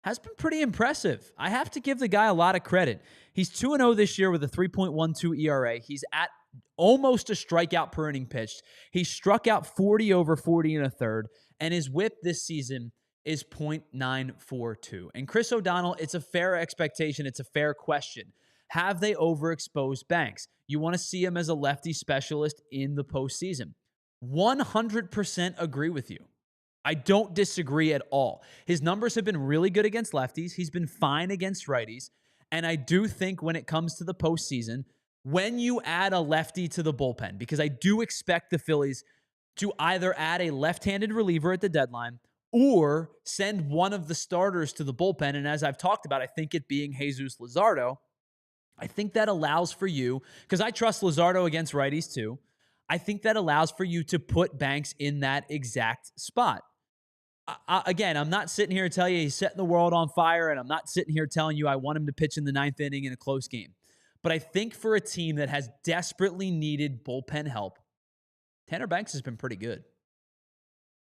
has been pretty impressive. I have to give the guy a lot of credit. He's 2-0 this year with a 3.12 ERA. He's at almost a strikeout per inning pitched. He struck out 40 over 40 and a third, and his whip this season is .942. And Chris O'Donnell, it's a fair expectation. It's a fair question. Have they overexposed Banks? You want to see him as a lefty specialist in the postseason. 100% agree with you. I don't disagree at all. His numbers have been really good against lefties. He's been fine against righties. And I do think when it comes to the postseason, when you add a lefty to the bullpen, because I do expect the Phillies to either add a left-handed reliever at the deadline or send one of the starters to the bullpen. And as I've talked about, I think it being Jesus Luzardo, I think that allows for you, because I trust Luzardo against righties too, I think that allows for you to put Banks in that exact spot. Again, I'm not sitting here to tell you he's setting the world on fire, and I'm not sitting here telling you I want him to pitch in the ninth inning in a close game. But I think for a team that has desperately needed bullpen help, Tanner Banks has been pretty good.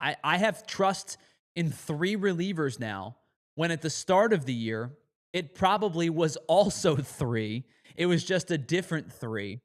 I have trust in 3 relievers now, when at the start of the year, it probably was also 3. It was just a different 3.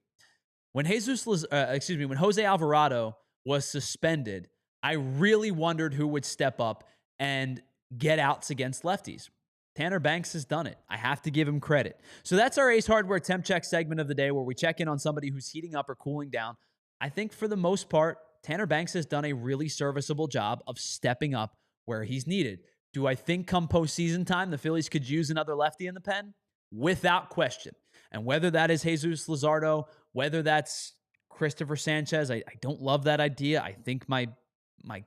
When when Jose Alvarado was suspended, I really wondered who would step up and get outs against lefties. Tanner Banks has done it. I have to give him credit. So that's our Ace Hardware Temp Check segment of the day, where we check in on somebody who's heating up or cooling down. I think for the most part, Tanner Banks has done a really serviceable job of stepping up where he's needed. Do I think come postseason time, the Phillies could use another lefty in the pen? Without question. And whether that is Jesus Luzardo, whether that's Christopher Sanchez, I don't love that idea. I think my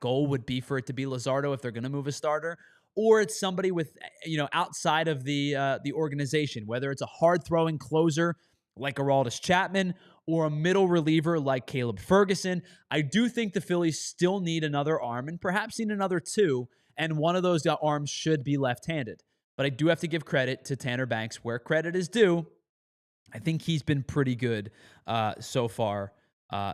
goal would be for it to be Luzardo if they're going to move a starter, or it's somebody with, outside of the organization, whether it's a hard-throwing closer like Aroldis Chapman or a middle reliever like Caleb Ferguson. I do think the Phillies still need another arm, and perhaps need another 2, and one of those arms should be left-handed. But I do have to give credit to Tanner Banks where credit is due. I think he's been pretty good so far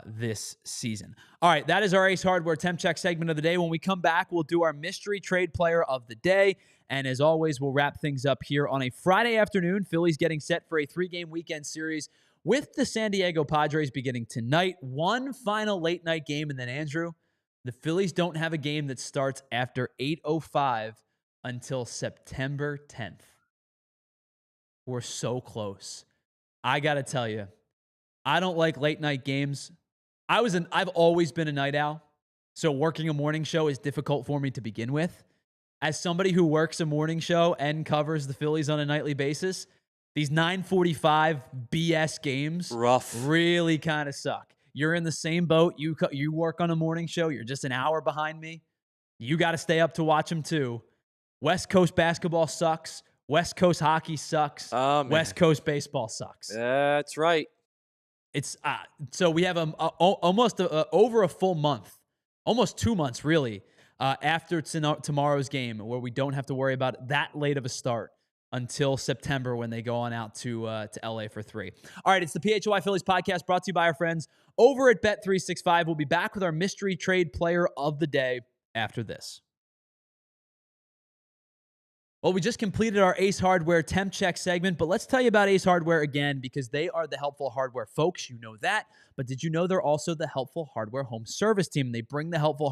this season. All right, that is our Ace Hardware Temp Check segment of the day. When we come back, we'll do our mystery trade player of the day. And as always, we'll wrap things up here on a Friday afternoon. Phillies getting set for a 3-game weekend series with the San Diego Padres beginning tonight. One final late night game, and then Andrew, the Phillies don't have a game that starts after 8:05 until September 10th. We're so close. I got to tell you, I don't like late night games. I've always been a night owl, so working a morning show is difficult for me to begin with. as somebody who works a morning show and covers the Phillies on a nightly basis, these 9:45 BS games Rough. really kind of suck. You're in the same boat. You work on a morning show. You're just an hour behind me. You got to stay up to watch them too. West Coast basketball sucks. West Coast hockey sucks. Oh, man. West Coast baseball sucks. That's right. It's so we have almost over a full month, almost 2 months really, after tomorrow's game, where we don't have to worry about that late of a start until September when they go on out to LA for 3. All right, it's the PHLY Phillies podcast brought to you by our friends over at Bet365. We'll be back with our mystery trade player of the day after this. Well, we just completed our Ace Hardware temp check segment, but let's tell you about Ace Hardware again because they are the helpful hardware folks. You know that. But did you know they're also the helpful hardware home service team? They bring the helpful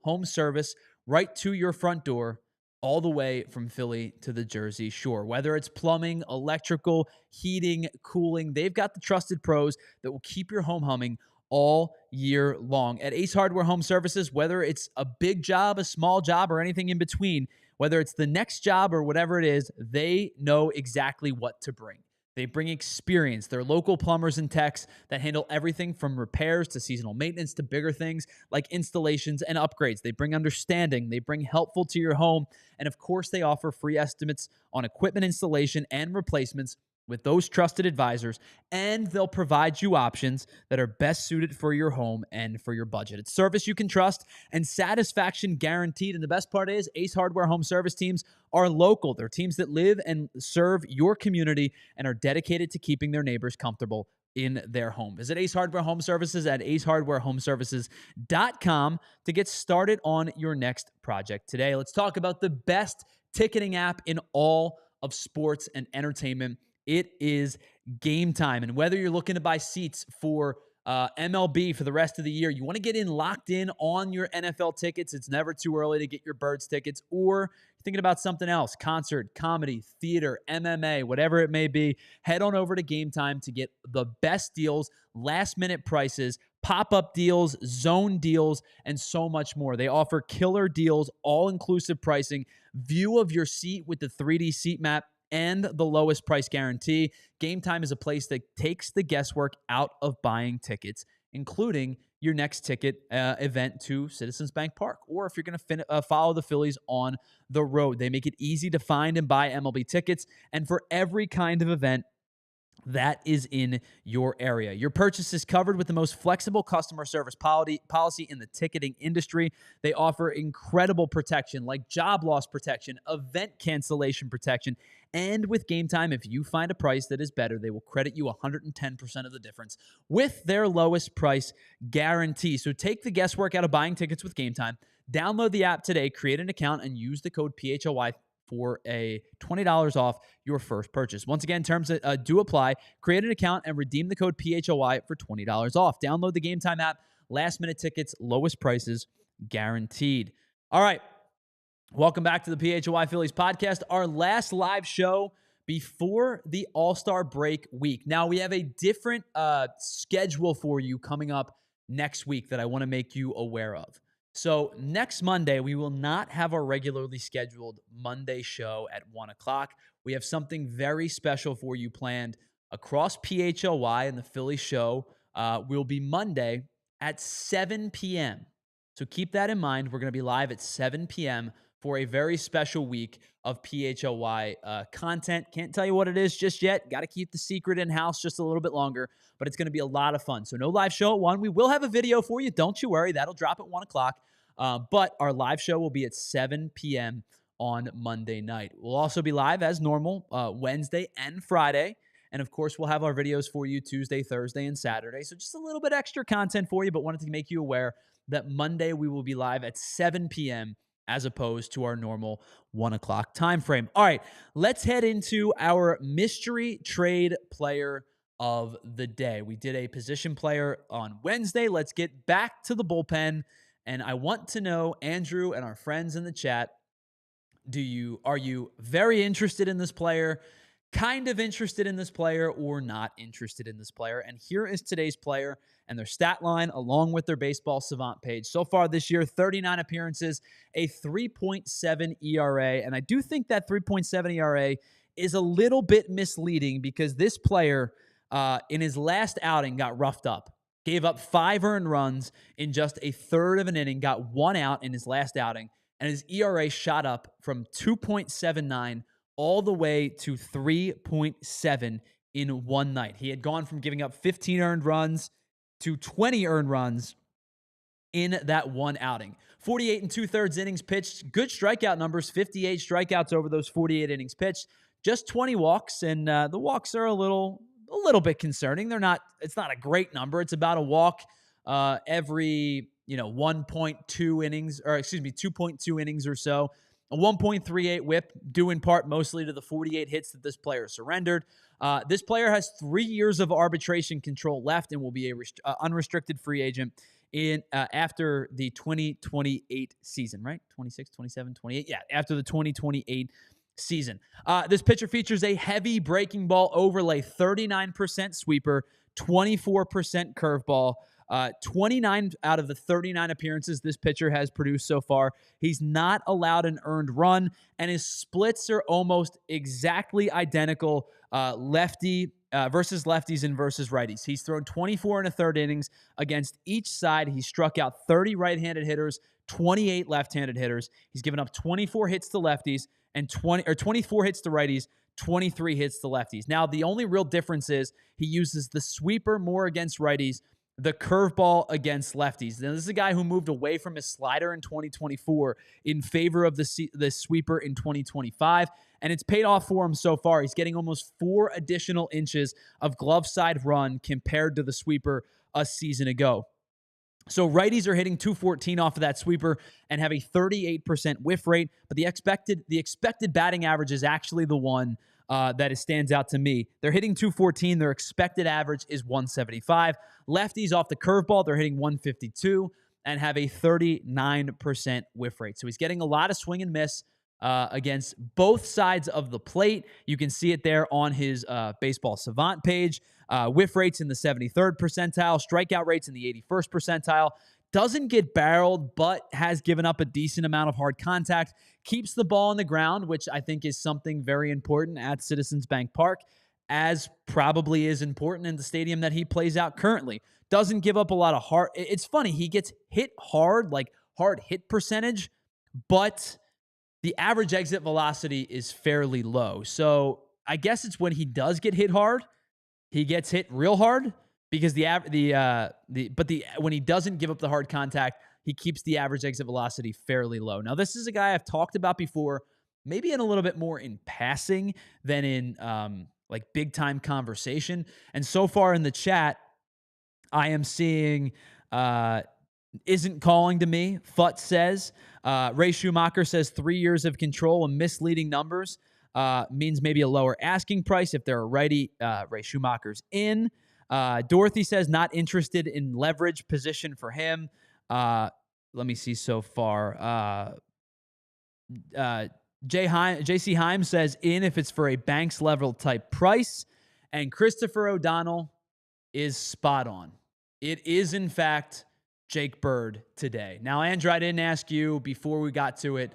home service right to your front door, all the way from Philly to the Jersey Shore. Whether it's plumbing, electrical, heating, cooling, they've got the trusted pros that will keep your home humming all year long. At Ace Hardware Home Services, whether it's a big job, a small job, or anything in between, whether it's the next job or whatever it is, they know exactly what to bring. They bring experience. They're local plumbers and techs that handle everything from repairs to seasonal maintenance to bigger things like installations and upgrades. They bring understanding. They bring helpful to your home. And of course, they offer free estimates on equipment installation and replacements with those trusted advisors, and they'll provide you options that are best suited for your home and for your budget. It's service you can trust and satisfaction guaranteed. And the best part is Ace Hardware Home Service teams are local. They're teams that live and serve your community and are dedicated to keeping their neighbors comfortable in their home. Visit Ace Hardware Home Services at acehardwarehomeservices.com to get started on your next project today. Let's talk about the best ticketing app in all of sports and entertainment. It is Game Time. And whether you're looking to buy seats for MLB for the rest of the year, you want to get in locked in on your NFL tickets, it's never too early to get your Birds tickets, or you're thinking about something else, concert, comedy, theater, MMA, whatever it may be, head on over to Game Time to get the best deals, last-minute prices, pop-up deals, zone deals, and so much more. They offer killer deals, all-inclusive pricing, view of your seat with the 3D seat map, and the lowest price guarantee. Game Time is a place that takes the guesswork out of buying tickets, including your next ticket event to Citizens Bank Park, or if you're going to follow the Phillies on the road. They make it easy to find and buy MLB tickets, and for every kind of event that is in your area. Your purchase is covered with the most flexible customer service policy in the ticketing industry. They offer incredible protection like job loss protection, event cancellation protection, and with Game Time, if you find a price that is better, they will credit you 110% of the difference with their lowest price guarantee. So take the guesswork out of buying tickets with Game Time. Download the app today, create an account, and use the code PHLY for a $20 off your first purchase. Once again, terms do apply. Create an account and redeem the code PHLY for $20 off. Download the Game Time app. Last minute tickets, lowest prices guaranteed. All right. Welcome back to the PHLY Phillies podcast, our last live show before the All-Star break week. Now, we have a different schedule for you coming up next week that I want to make you aware of. So next Monday, we will not have our regularly scheduled Monday show at 1 o'clock. We have something very special for you planned across PHLY, and the Philly show will be Monday at 7 p.m. So keep that in mind. We're going to be live at 7 p.m. for a very special week of PHLY content. Can't tell you what it is just yet. Got to keep the secret in-house just a little bit longer, but it's going to be a lot of fun. So no live show at 1. We will have a video for you. Don't you worry. That'll drop at 1 o'clock. But our live show will be at 7 p.m. on Monday night. We'll also be live as normal Wednesday and Friday. And, of course, we'll have our videos for you Tuesday, Thursday, and Saturday. So just a little bit extra content for you, but wanted to make you aware that Monday we will be live at 7 p.m. as opposed to our normal 1 o'clock time frame. All right, let's head into our mystery trade player of the day. We did a position player on Wednesday. Let's get back to the bullpen. And I want to know, Andrew and our friends in the chat, are you very interested in this player? kind of interested in this player or not interested in this player. And here is today's player and their stat line along with their baseball savant page. So far this year, 39 appearances, a 3.7 ERA. And I do think that 3.7 ERA is a little bit misleading because this player in his last outing got roughed up. Gave up 5 earned runs in just a third of an inning, got 1 out in his last outing, and his ERA shot up from 2.79 all the way to 3.7 in one night. He had gone from giving up 15 earned runs to 20 earned runs in that one outing. 48 and 2/3 innings pitched, good strikeout numbers, 58 strikeouts over those 48 innings pitched, just 20 walks, and the walks are a little bit concerning. It's not a great number. It's about a walk every 1.2 innings, or excuse me, 2.2 innings or so. A 1.38 whip, due in part mostly to the 48 hits that this player surrendered. This player has 3 years of arbitration control left and will be a unrestricted free agent in after the 2028 season, right? 26, 27, 28. Yeah, after the 2028 season. This pitcher features a heavy breaking ball overlay, 39% sweeper, 24% curveball. 29 out of the 39 appearances this pitcher has produced so far. He's not allowed an earned run, and his splits are almost exactly identical, lefty versus lefties and versus righties. He's thrown 24 and a third innings against each side. He struck out 30 right-handed hitters, 28 left-handed hitters. He's given up 24 hits to lefties and 24 hits to righties, 23 hits to lefties. Now, the only real difference is he uses the sweeper more against righties, the curveball against lefties. Now, this is a guy who moved away from his slider in 2024 in favor of the sweeper in 2025, and it's paid off for him so far. He's getting almost 4 additional inches of glove side run compared to the sweeper a season ago. So righties are hitting 214 off of that sweeper and have a 38% whiff rate, but the expected batting average is actually the one that stands out to me. They're hitting 214. Their expected average is 175. Lefties off the curveball, they're hitting 152 and have a 39% whiff rate. So he's getting a lot of swing and miss against both sides of the plate. You can see it there on his baseball savant page. Whiff rates in the 73rd percentile, strikeout rates in the 81st percentile. Doesn't get barreled, but has given up a decent amount of hard contact. Keeps the ball on the ground, which I think is something very important at Citizens Bank Park, as probably is important in the stadium that he plays out currently. Doesn't give up a lot of hard. It's funny, he gets hit hard, like hard hit percentage, but the average exit velocity is fairly low. So I guess it's when he does get hit hard, he gets hit real hard, because when he doesn't give up the hard contact, he keeps the average exit velocity fairly low. Now, this is a guy I've talked about before, maybe in a little bit more in passing than in like big time conversation. And so far in the chat, I am seeing isn't calling to me. Futt says Ray Schumacher says 3 years of control and misleading numbers means maybe a lower asking price if they're a righty. Ray Schumacher's in. Dorothy says not interested in leverage position for him. Let me see so far. JC Heim says in if it's for a Banks level type price. And Christopher O'Donnell is spot on. It is, in fact, Jake Bird today. Now, Andrew, I didn't ask you before we got to it,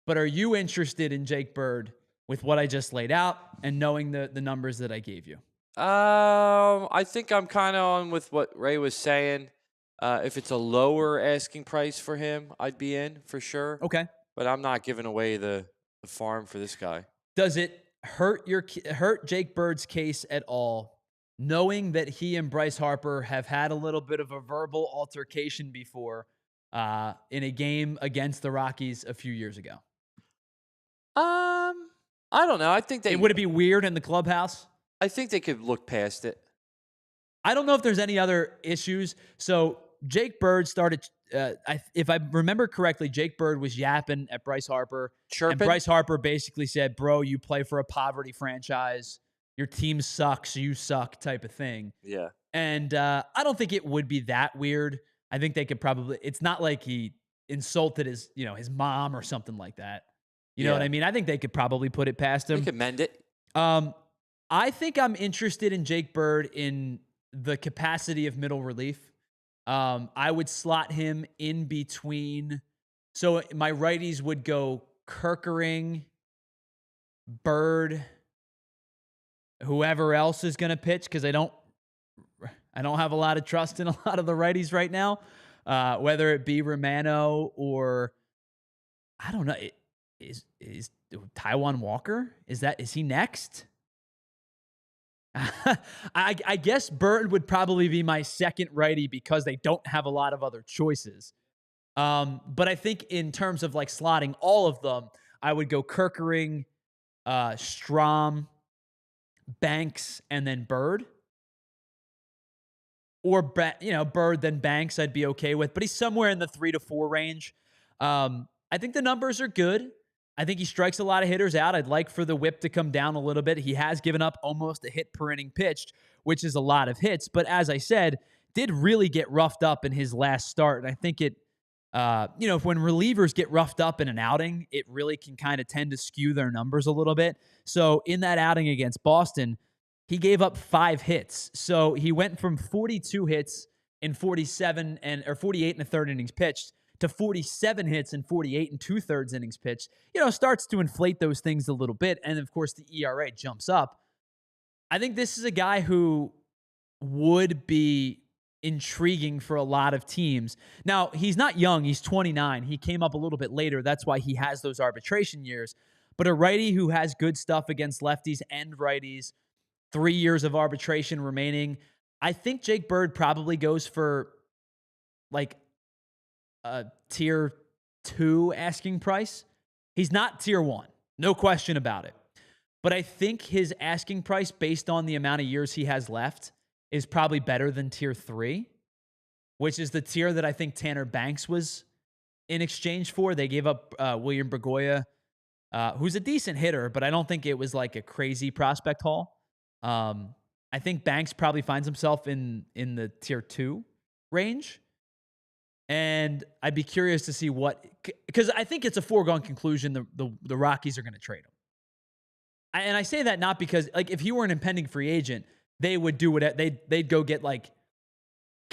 but are you interested in Jake Bird with what I just laid out and knowing the numbers that I gave you? I think I'm kind of on with what Ray was saying. If it's a lower asking price for him, I'd be in for sure. Okay. But I'm not giving away the farm for this guy. Does it hurt Jake Bird's case at all, knowing that he and Bryce Harper have had a little bit of a verbal altercation before in a game against the Rockies a few years ago? I don't know. I think would it be weird in the clubhouse? I think they could look past it. I don't know if there's any other issues. So Jake Bird started, if I remember correctly, Jake Bird was yapping at Bryce Harper. Chirping. And Bryce Harper basically said, bro, you play for a poverty franchise. Your team sucks. You suck type of thing. Yeah. And I don't think it would be that weird. I think they could probably, it's not like he insulted his mom or something like that. You know what I mean? I think they could probably put it past him. They could mend it. I think I'm interested in Jake Bird in the capacity of middle relief. I would slot him in between. So my righties would go Kerkering, Bird, whoever else is going to pitch, because I don't have a lot of trust in a lot of the righties right now, whether it be Romano or I don't know. Is Taijuan Walker? Is he next? I guess Bird would probably be my second righty because they don't have a lot of other choices. But I think in terms of like slotting all of them, I would go Kerkering, Strom, Banks, and then Bird. Or, Bird, then Banks, I'd be okay with. But he's somewhere in the 3 to 4 range. I think the numbers are good. I think he strikes a lot of hitters out. I'd like for the whip to come down a little bit. He has given up almost a hit per inning pitched, which is a lot of hits. But as I said, did really get roughed up in his last start. And I think it, when relievers get roughed up in an outing, it really can kind of tend to skew their numbers a little bit. So in that outing against Boston, he gave up 5 hits. So he went from 42 hits in 48 and a third innings pitched to 47 hits and 48 and 2/3 innings pitched. Starts to inflate those things a little bit. And of course, the ERA jumps up. I think this is a guy who would be intriguing for a lot of teams. Now, he's not young. He's 29. He came up a little bit later. That's why he has those arbitration years. But a righty who has good stuff against lefties and righties, 3 years of arbitration remaining. I think Jake Bird probably goes for like a tier 2 asking price. He's not tier 1, no question about it. But I think his asking price based on the amount of years he has left is probably better than tier 3, which is the tier that I think Tanner Banks was in exchange for. They gave up William Bergoya, who's a decent hitter, but I don't think it was like a crazy prospect haul. I think Banks probably finds himself in the tier 2 range. And I'd be curious to see because I think it's a foregone conclusion the Rockies are going to trade him. And I say that not because, like, if he were an impending free agent, they would do what they'd go get like,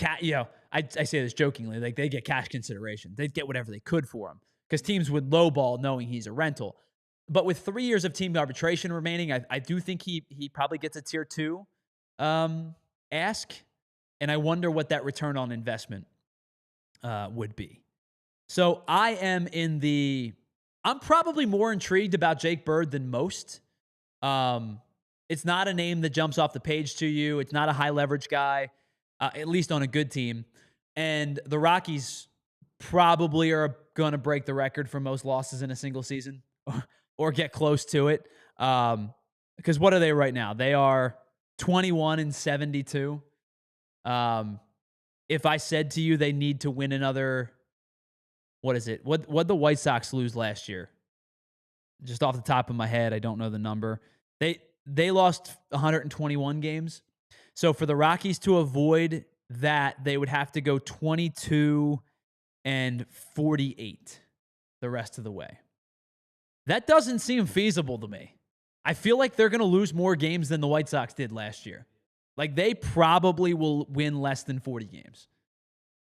I say this jokingly, like they'd get cash consideration. They'd get whatever they could for him because teams would lowball knowing he's a rental. But with 3 years of team arbitration remaining, I do think he probably gets a tier 2 ask. And I wonder what that return on investment would be. So I'm probably more intrigued about Jake Bird than most. It's not a name that jumps off the page to you. It's not a high leverage guy, at least on a good team. And the Rockies probably are going to break the record for most losses in a single season or get close to it. Because what are they right now? They are 21-72. If I said to you they need to win another, what is it? What'd the White Sox lose last year? Just off the top of my head, I don't know the number. They lost 121 games. So for the Rockies to avoid that, they would have to go 22-48 the rest of the way. That doesn't seem feasible to me. I feel like they're going to lose more games than the White Sox did last year. Like, they probably will win less than 40 games.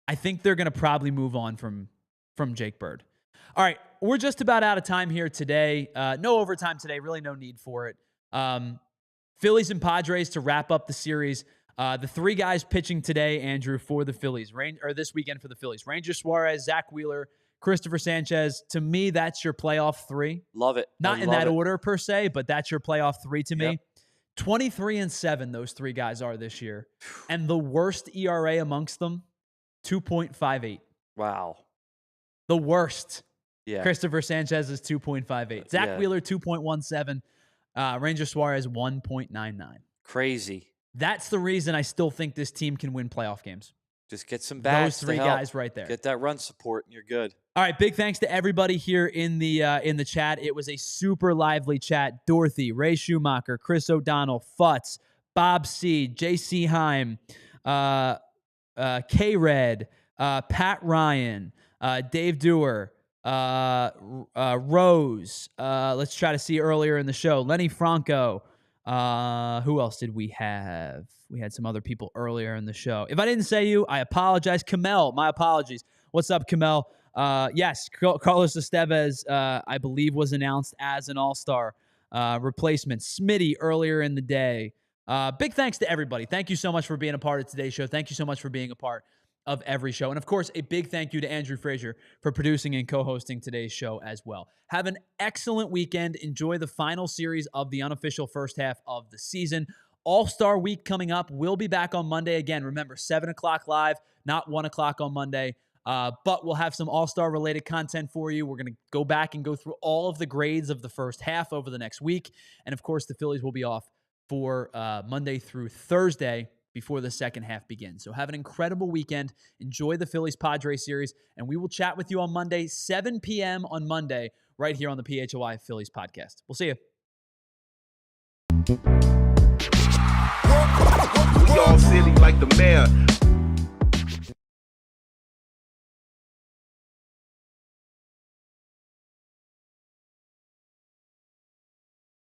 I think they're going to probably move on from Jake Bird. All right, we're just about out of time here today. No overtime today, really no need for it. Phillies and Padres to wrap up the series. The 3 guys pitching today, Andrew, for the Phillies, this weekend for the Phillies. Ranger Suarez, Zach Wheeler, Christopher Sanchez. To me, that's your playoff 3. Love it. Not in that order per se, but that's your playoff 3 to me. Yep. 23-7 those 3 guys are this year. And the worst ERA amongst them, 2.58. Wow. The worst. Yeah. Christopher Sanchez is 2.58. Zach Wheeler, 2.17. Ranger Suarez, 1.99. Crazy. That's the reason I still think this team can win playoff games. Just get some bats. Those 3 guys right there. Get that run support, and you're good. All right, big thanks to everybody here in the chat. It was a super lively chat. Dorothy, Ray Schumacher, Chris O'Donnell, Futz, Bob C, J.C. Heim, K-Red, Pat Ryan, Dave Dewar, Rose. Let's try to see earlier in the show. Lenny Franco, Who else did we have? We had some other people earlier in the show. If I didn't say you, I apologize. Kamel, my apologies. What's up, Kamel? Yes, Carlos Estevez, I believe, was announced as an all-star replacement. Smitty earlier in the day. Big thanks to everybody. Thank you so much for being a part of today's show. Thank you so much for being a part of every show. And of course, a big thank you to Andrew Frazier for producing and co-hosting today's show as well. Have an excellent weekend. Enjoy the final series of the unofficial first half of the season. All-Star Week coming up. We'll be back on Monday again. Remember, 7 o'clock live, not 1 o'clock on Monday. But we'll have some All-Star related content for you. We're going to go back and go through all of the grades of the first half over the next week. And of course, the Phillies will be off for Monday through Thursday before the second half begins. So have an incredible weekend. Enjoy the Phillies-Padres series. And we will chat with you on Monday, 7 p.m. on Monday, right here on the PHLY Phillies podcast. We'll see you. We all silly like the mayor.